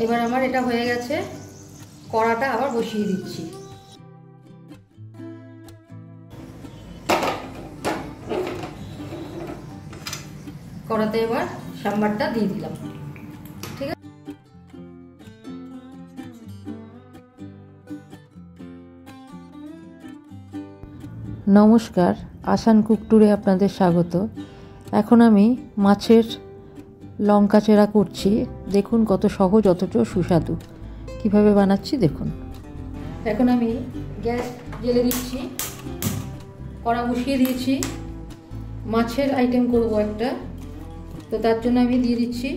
এবার আমার এটা হয়ে গেছে, কড়াটা আবার বসিয়ে দিচ্ছি। কড়াতে এবার সাম্বারটা দিয়ে দিলাম। ঠিক আছে, নমস্কার, আসান কুক ট্যুরে আপনাদের স্বাগত। এখন আমি মাছের লঙ্কা চেরা করছি। দেখুন কত সহজ অথচ সুস্বাদু। কিভাবে বানাচ্ছি দেখুন। এখন আমি গ্যাস জ্বেলে দিচ্ছি, কড়া বসিয়ে দিয়েছি। মাছের আইটেম করব একটা, তো তার জন্য আমি দিয়ে দিচ্ছি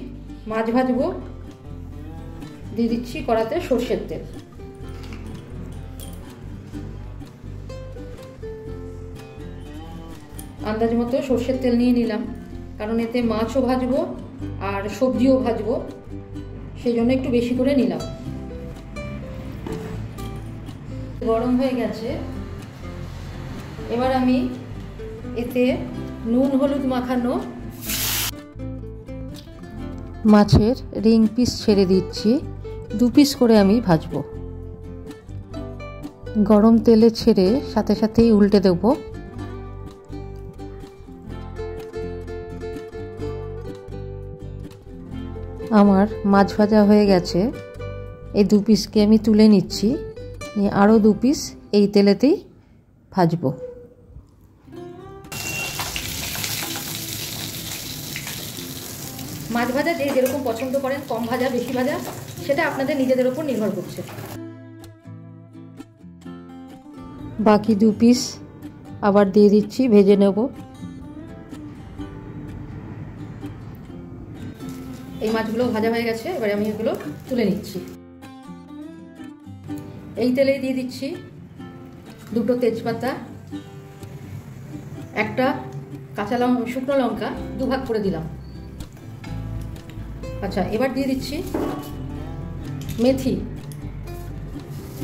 মাছ ভাজবো। দিয়ে দিচ্ছি কড়াতে সর্ষের তেল। আন্দাজ মতো সর্ষের তেল নিয়ে নিলাম, কারণ এতে মাছও ভাজবো আর সবজিও ভাজবো, সেই জন্য একটু বেশি করে নিলাম। গরম হয়ে গেছে, এবার আমি এতে নুন হলুদ মাখানো মাছের রিং পিস ছেড়ে দিচ্ছি। 2 পিস করে আমি ভাজবো। গরম তেলে ছেড়ে সাথে সাথেই উল্টে দেব। আমার মাছ ভাজা হয়ে গেছে। এই 2 পিসকে আমি তুলে নিচ্ছি, নিয়ে আরও 2 পিস এই তেলেতেই ভাজবো। মাছ ভাজা যে যেরকম পছন্দ করেন, কম ভাজা বেশি ভাজা, সেটা আপনাদের নিজেদের উপর নির্ভর করছে। বাকি 2 পিস আবার দিয়ে দিচ্ছি, ভেজে নেব। এই মাছগুলো ভাজা হয়ে গেছে, এবারে আমি এগুলো তুলে নিচ্ছি। এই তেলেই দিয়ে দিচ্ছি 2টো তেজপাতা, একটা কাঁচা লঙ্কা, শুকনো লঙ্কা 2 ভাগ করে দিলাম। আচ্ছা, এবার দিয়ে দিচ্ছি মেথি,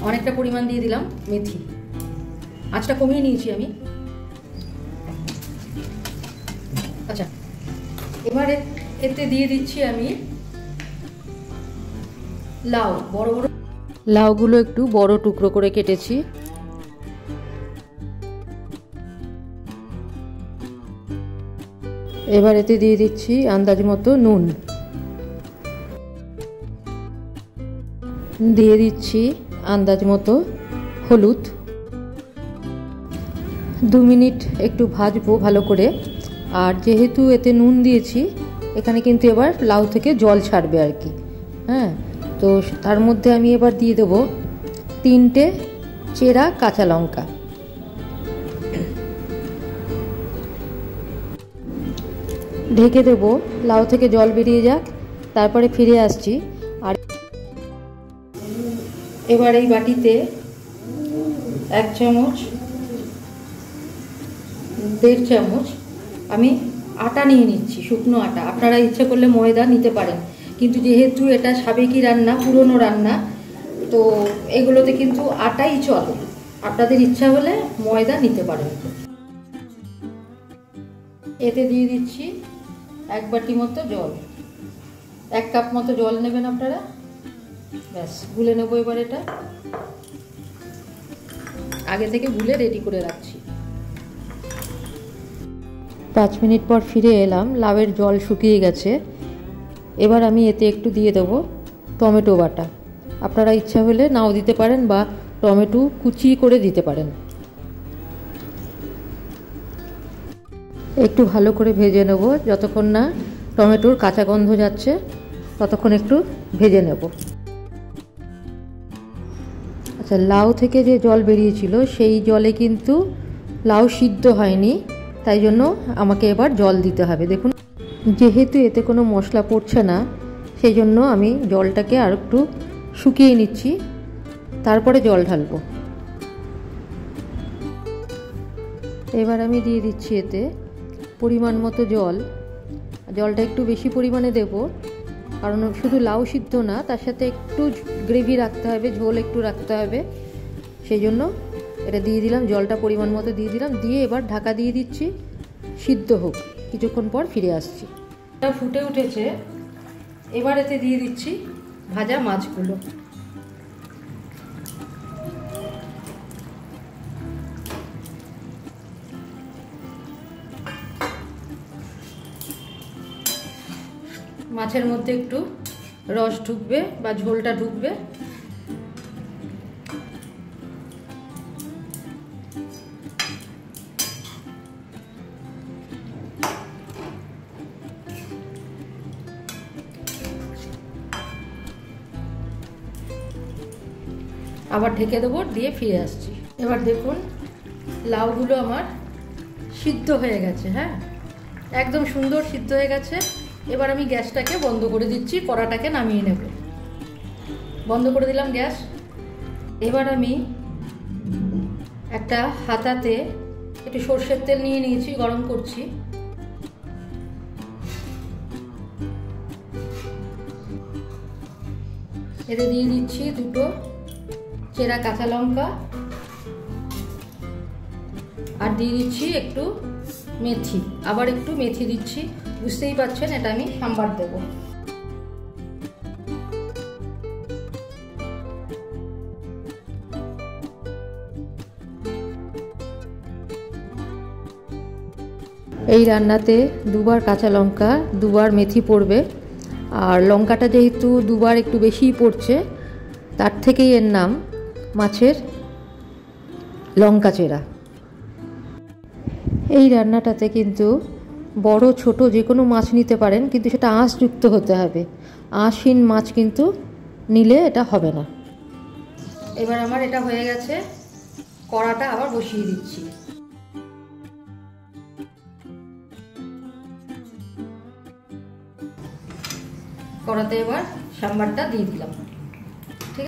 অনেকটা পরিমাণ দিয়ে দিলাম মেথি। আঁচটা কমিয়ে নিয়েছি আমি। আচ্ছা, এবারে এতে দিয়ে দিচ্ছি আমি লাউ, বড় বড় লাউগুলো একটু বড় টুকরো করে কেটেছি। এবার এতে দিয়ে দিচ্ছি আন্দাজ মতো নুন, দিয়ে দিচ্ছি আন্দাজ মতো হলুদ। 2 মিনিট একটু ভাজবো ভালো করে। আর যেহেতু এতে নুন দিয়েছি, এখানে কিন্তু এবার লাউ থেকে জল ছাড়বে আর কি। হ্যাঁ, তো তার মধ্যে আমি এবার দিয়ে দেবো 3টে চেরা কাঁচা লঙ্কা। ঢেকে দেবো, লাউ থেকে জল বেরিয়ে যাক, তারপরে ফিরে আসছি। আর এবার এই বাটিতে 1 চামচ 1.5 চামচ আমি আটা নিয়ে নিচ্ছি, শুকনো আটা। আপনারা ইচ্ছে করলে ময়দা নিতে পারেন, কিন্তু যেহেতু এটা সাবেকি রান্না, পুরনো রান্না, তো এগুলোতে কিন্তু আটাই চলে। আপনাদের ইচ্ছা হলে ময়দা নিতে পারেন। এতে দিয়ে দিচ্ছি 1 বাটি মতো জল, 1 কাপ মতো জল নেবেন আপনারা। ব্যাস, গুলে নেবো এবার। এটা আগে থেকে গুলে রেডি করে রাখছি। 5 মিনিট পর ফিরে এলাম, লাউয়ের জল শুকিয়ে গেছে। এবার আমি এতে একটু দিয়ে দেবো টমেটো বাটা। আপনারা ইচ্ছা হলে নাও দিতে পারেন, বা টমেটো কুচি করে দিতে পারেন। একটু ভালো করে ভেজে নেব, যতক্ষণ না টমেটোর কাঁচা গন্ধ যাচ্ছে ততক্ষণ একটু ভেজে নেব। আচ্ছা, লাউ থেকে যে জল বেরিয়েছিল সেই জলে কিন্তু লাউ সিদ্ধ হয়নি, তাই জন্য আমাকে এবার জল দিতে হবে। দেখুন, যেহেতু এতে কোনো মশলা পড়ছে না, সেই জন্য আমি জলটাকে আর একটু শুকিয়ে নিচ্ছি, তারপরে জল ঢালবো। এবার আমি দিয়ে দিচ্ছি এতে পরিমাণ মতো জল। জলটা একটু বেশি পরিমাণে দেব, কারণ শুধু লাউ সিদ্ধ না, তার সাথে একটু গ্রেভি রাখতে হবে, ঝোল একটু রাখতে হবে, সেই জন্য এটা দিয়ে দিলাম। জলটা পরিমাণ মতো দিয়ে দিলাম, দিয়ে এবার ঢাকা দিয়ে দিচ্ছি, সিদ্ধ হোক। কিছুক্ষণ পর ফিরে আসছি। এটা ফুটে উঠেছে, এবার এতে দিয়ে দিচ্ছি ভাজা মাছগুলো। মাছের মধ্যে একটু রস ঢুকবে বা ঝোলটা ঢুকবে। আবার ঢেকে দেবো, দিয়ে ফিরে আসছি। এবার দেখুন লাউগুলো আমার সিদ্ধ হয়ে গেছে। হ্যাঁ, একদম সুন্দর সিদ্ধ হয়ে গেছে। এবার আমি গ্যাসটাকে বন্ধ করে দিচ্ছি, কড়াটাকে নামিয়ে নেব। বন্ধ করে দিলাম গ্যাস। এবার আমি একটা হাতাতে একটু সর্ষের তেল নিয়ে নিয়েছি, গরম করছি। এতে দিয়ে দিচ্ছি দুটো চেরা কাঁচা লঙ্কা, আর দিয়ে দিচ্ছি একটু মেথি। আবার একটু মেথি দিচ্ছি, বুঝতেই পারছেন এটা আমি সাম্বার দেব। এই রান্নাতে দুবার কাঁচা লঙ্কা, দুবার মেথি পড়বে। আর লঙ্কাটা যেহেতু দুবার একটু বেশিই পড়ছে, তার থেকেই এর নাম মাছের লঙ্কা চেরা। এই রান্নাটাতে কিন্তু বড় ছোট যে কোনো মাছ নিতে পারেন, কিন্তু সেটা আঁশযুক্ত হতে হবে। আঁশহীন মাছ কিন্তু নিলে এটা হবে না। এবার আমার এটা হয়ে গেছে, কড়াটা আবার বসিয়ে দিচ্ছি। কড়াতে এবার সাম্বারটা দিয়ে দিলাম। ঠিক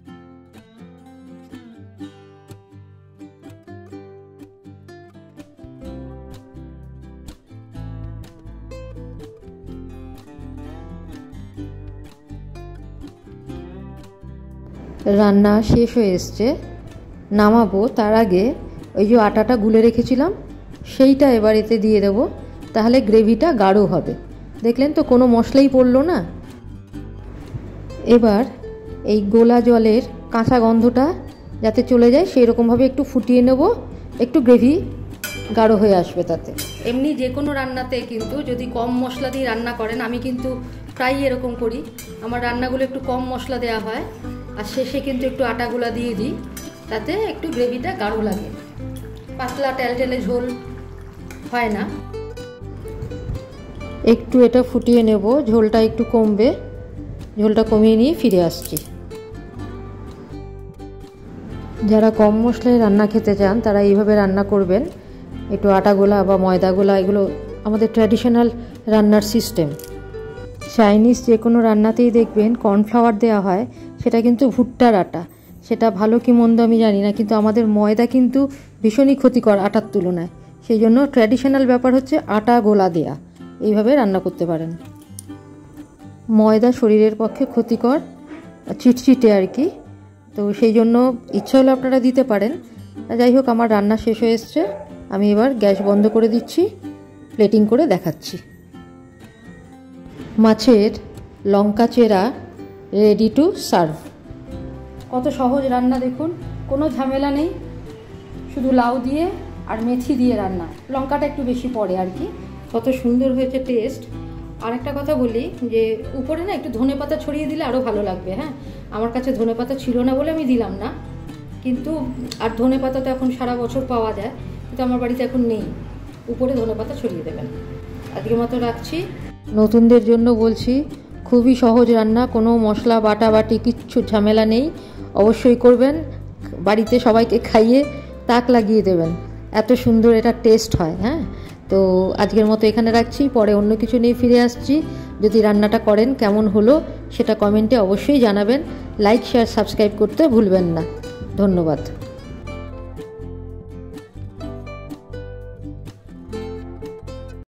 আছে, রান্না শেষ হয়ে এসছে, নামাবো। তার আগে ওই যে আটাটা গুলে রেখেছিলাম সেইটা এবার এতে দিয়ে দেবো, তাহলে গ্রেভিটা গাঢ় হবে। দেখলেন তো কোনো মশলাই পড়লো না। এবার এই গোলা জলের কাঁচা গন্ধটা যাতে চলে যায় সেই রকমভাবে একটু ফুটিয়ে নেব, একটু গ্রেভি গাঢ় হয়ে আসবে তাতে। এমনি যে কোনো রান্নাতে কিন্তু যদি কম মশলা দিয়ে রান্না করেন, আমি কিন্তু প্রায়ই এরকম করি, আমার রান্নাগুলো একটু কম মশলা দেওয়া হয়, আর শেষে কিন্তু একটু আটাগুলা দিয়ে দিই, তাতে একটু গ্রেভিটা গাঢ় লাগে, পাতলা টেলটেলে ঝোল হয় না। একটু এটা ফুটিয়ে নেব, ঝোলটা একটু কমবে, ঝোলটা কমিয়ে নিয়ে ফিরে আসছি। যারা কম মশলায় রান্না খেতে চান তারা এইভাবে রান্না করবেন। একটু আটা গোলা বা ময়দা গোলা, এগুলো আমাদের ট্র্যাডিশনাল রান্নার সিস্টেম। চাইনিজ যে কোনো রান্নাতেই দেখবেন কর্নফ্লাওয়ার দেওয়া হয়, সেটা কিন্তু ভুট্টার আটা। সেটা ভালো কি মন্দ আমি জানি না, কিন্তু আমাদের ময়দা কিন্তু ভীষণই ক্ষতিকর আটার তুলনায়। সেই জন্য ট্র্যাডিশনাল ব্যাপার হচ্ছে আটা গোলা দেয়া, এইভাবে রান্না করতে পারেন। ময়দা শরীরের পক্ষে ক্ষতিকর, চিটচিটে আর কি, তো সেই জন্য ইচ্ছা হলে আপনারা দিতে পারেন। যাই হোক, আমার রান্না শেষ হয়ে এসছে, আমি এবার গ্যাস বন্ধ করে দিচ্ছি, প্লেটিং করে দেখাচ্ছি। মাছের লঙ্কা চেরা রেডি টু সার্ভ। কত সহজ রান্না দেখুন, কোনো ঝামেলা নেই, শুধু লাউ দিয়ে আর মেথি দিয়ে রান্না, লঙ্কাটা একটু বেশি পড়ে আর কি। কত সুন্দর হয়েছে টেস্ট। আর একটা কথা বলি, যে উপরে না একটু ধনেপাতা ছড়িয়ে দিলে আরও ভালো লাগবে। হ্যাঁ, আমার কাছে ধনেপাতা ছিল না বলে আমি দিলাম না, কিন্তু আর ধনেপাতা তো এখন সারা বছর পাওয়া যায়, কিন্তু আমার বাড়িতে এখন নেই। উপরে ধনেপাতা ছড়িয়ে দেবেন। আজকের মতো রাখছি। নতুনদের জন্য বলছি, খুবই সহজ রান্না, কোনো মশলা বাটাবাটি কিচ্ছু ঝামেলা নেই। অবশ্যই করবেন, বাড়িতে সবাইকে খাইয়ে তাক লাগিয়ে দেবেন, এত সুন্দর এটা টেস্ট হয়। হ্যাঁ, তো আজকের মতো এখানে রাখছি, পরে অন্য কিছু নিয়ে ফিরে আসছি। যদি রান্নাটা করেন কেমন হলো সেটা কমেন্টে অবশ্যই জানাবেন। লাইক, শেয়ার, সাবস্ক্রাইব করতে ভুলবেন না। ধন্যবাদ।